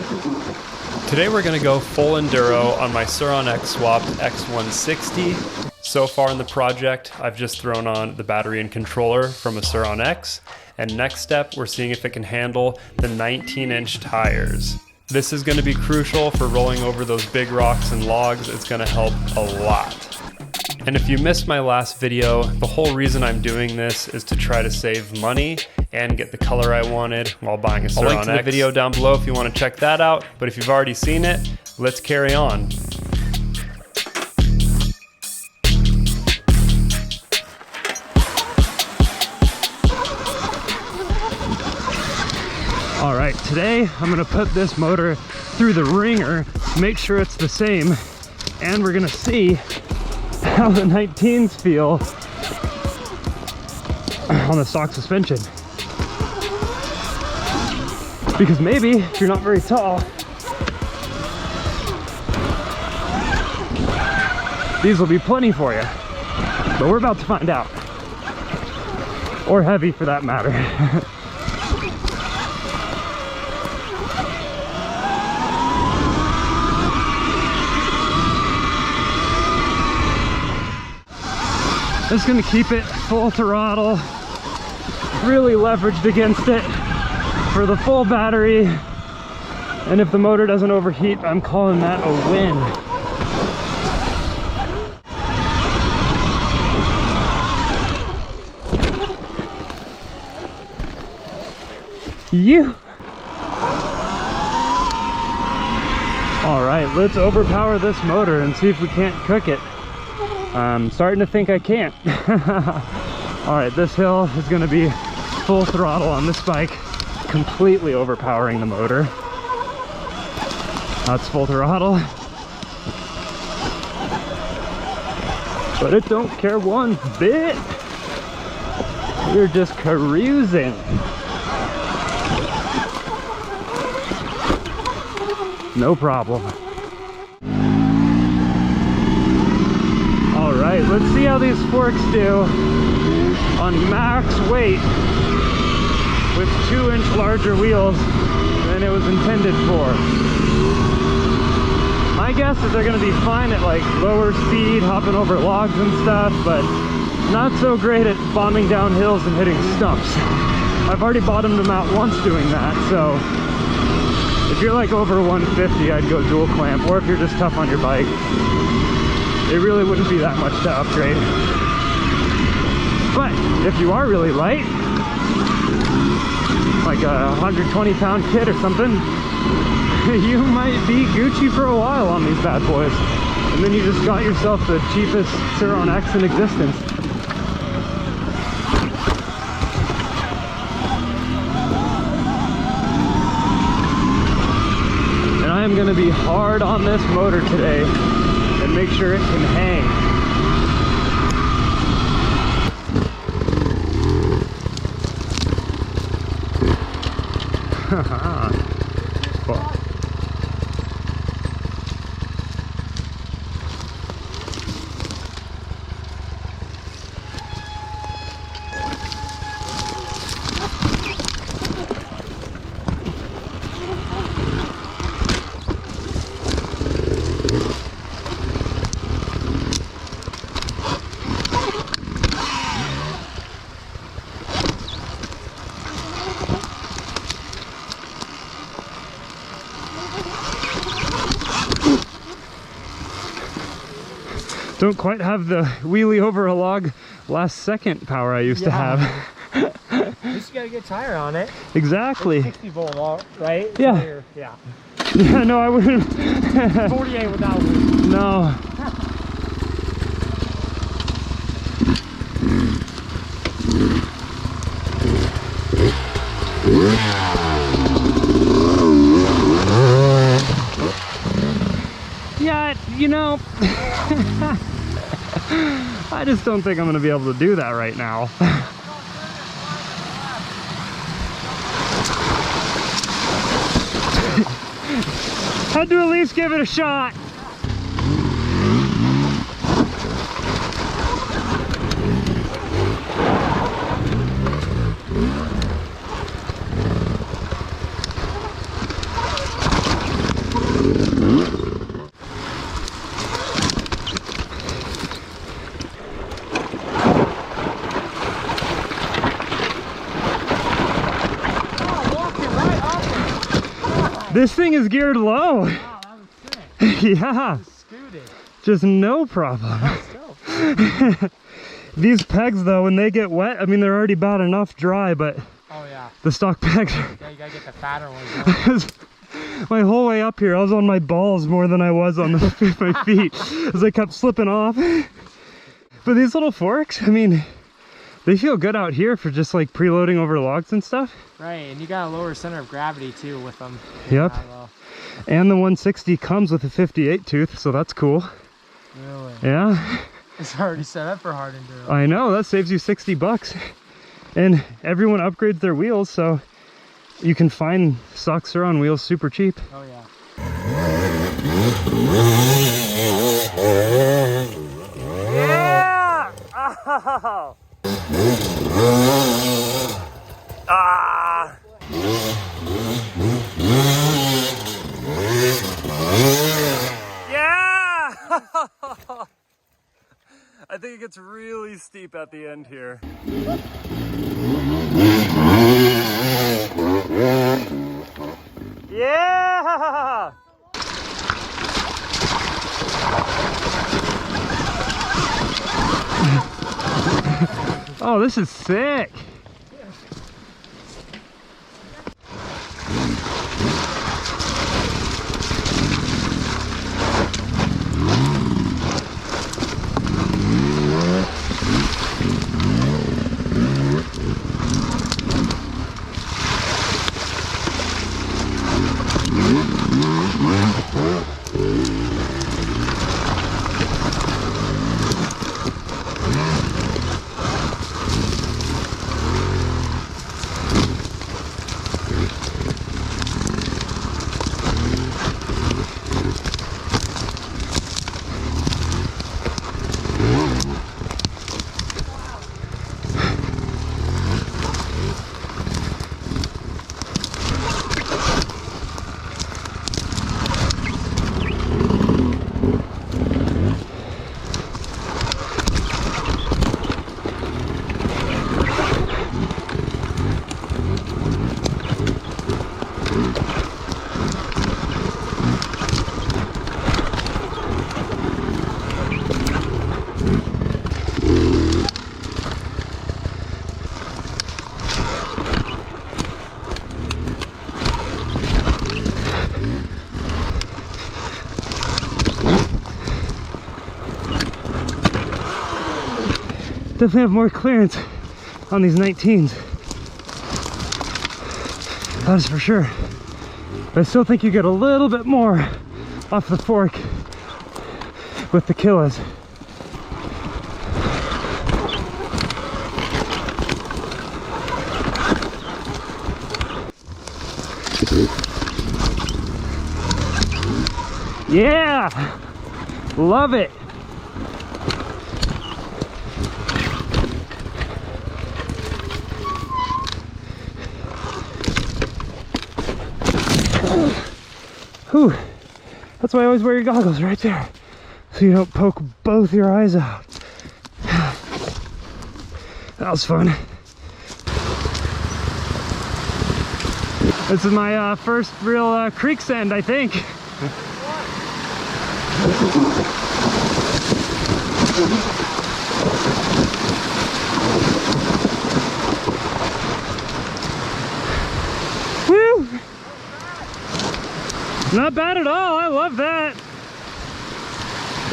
Today we're going to go full enduro on my Surron X swapped X160. So far in the project, I've just thrown on the battery and controller from a Surron X, and next step, we're seeing if it can handle the 19-inch tires. This is going to be crucial for rolling over those big rocks and logs. It's going to help a lot. And if you missed my last video, the whole reason I'm doing this is to try to save money and get the color I wanted while buying a Surron X. I'll link to the video down below if you want to check that out, but if you've already seen it, let's carry on. All right, today I'm gonna put this motor through the ringer, make sure it's the same, and we're gonna see how the 19s feel on the stock suspension. Because maybe, if you're not very tall, these will be plenty for you. But we're about to find out. Or heavy for that matter. Just gonna keep it full throttle, really leveraged against it for the full battery, and if the motor doesn't overheat, I'm calling that a win. All right, let's overpower this motor and see if we can't cook it. I'm starting to think I can't. All right, this hill is gonna be full throttle on this bike, completely overpowering the motor. That's full throttle. But it don't care one bit. You're just cruising. No problem. All right, let's see how these forks do on max weight with 2-inch larger wheels than it was intended for. My guess is they're gonna be fine at like lower speed, hopping over logs and stuff, but not so great at bombing down hills and hitting stumps. I've already bottomed them out once doing that, so if you're like over 150, I'd go dual clamp, or if you're just tough on your bike, it really wouldn't be that much to upgrade. But if you are really light, like a 120-pound kid or something, you might be Gucci for a while on these bad boys. And then you just got yourself the cheapest Surron X in existence. And I am gonna be hard on this motor today and make sure it can hang. Fuck. Don't quite have the wheelie over a log last second power I used to have. At least you got a good tire on it. Exactly. It's 60 volt, right? Yeah. So yeah. Yeah, no, I wouldn't. 48 without wheels. No. Yeah, you know, I just don't think I'm going to be able to do that right now. Had to at least give it a shot. This thing is geared low. Wow, that was sick. Yeah, Scooted. just no problem. These pegs though, when they get wet, I mean, they're already bad enough dry, but Oh yeah. the stock pegs, Yeah, you gotta get the fatter ones. my whole way up here, I was on my balls more than I was on my feet as I kept slipping off. But these little forks, I mean, they feel good out here for just like preloading over logs and stuff. Right, and you got a lower center of gravity too with them. Yep. And the 160 comes with a 58 tooth, so that's cool. Really? Yeah. It's already set up for hard enduro. I know, that saves you 60 bucks. And everyone upgrades their wheels, so you can find stock Surron wheels super cheap. Oh yeah. Yeah! Oh. Ah! Yeah! I think it gets really steep at the end here. Yeah! Oh, this is sick. Definitely have more clearance on these 19s. That is for sure. But I still think you get a little bit more off the fork with the Killas. Yeah! Love it! Whew. That's why I always wear your goggles right there, so you don't poke both your eyes out. That was fun. This is my first real creek send, I think. Woo! Not bad at all, I love that.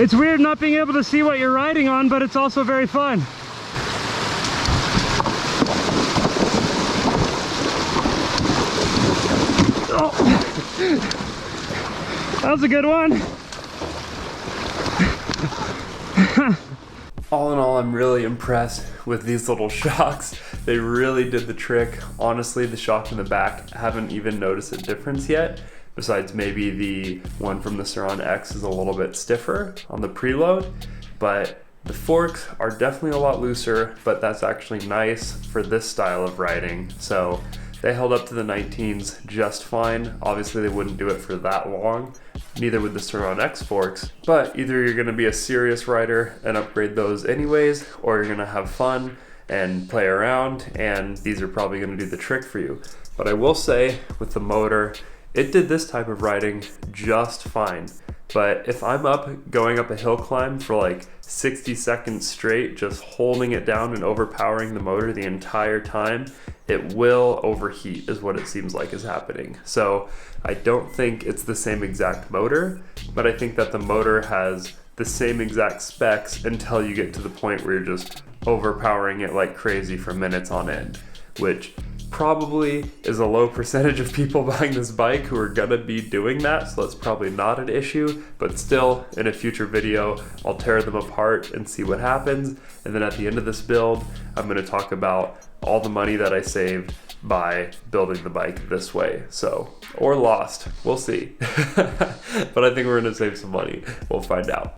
It's weird not being able to see what you're riding on, but it's also very fun. Oh. That was a good one. All in all, I'm really impressed with these little shocks. They really did the trick. Honestly, the shock in the back, I haven't even noticed a difference yet. Besides maybe the one from the Surron X is a little bit stiffer on the preload, but the forks are definitely a lot looser, but that's actually nice for this style of riding. So they held up to the 19s just fine. Obviously they wouldn't do it for that long, neither would the Surron X forks, but either you're gonna be a serious rider and upgrade those anyways, or you're gonna have fun and play around, and these are probably gonna do the trick for you. But I will say, with the motor, it did this type of riding just fine. But if I'm going up a hill climb for like 60 seconds straight, just holding it down and overpowering the motor the entire time, it will overheat is what it seems like is happening. So I don't think it's the same exact motor, but I think that the motor has the same exact specs until you get to the point where you're just overpowering it like crazy for minutes on end, which probably is a low percentage of people buying this bike who are gonna be doing that, so that's probably not an issue. But still, in a future video, I'll tear them apart and see what happens. And then at the end of this build, I'm gonna talk about all the money that I saved by building the bike this way. So, or lost, we'll see. But I think we're gonna save some money. We'll find out.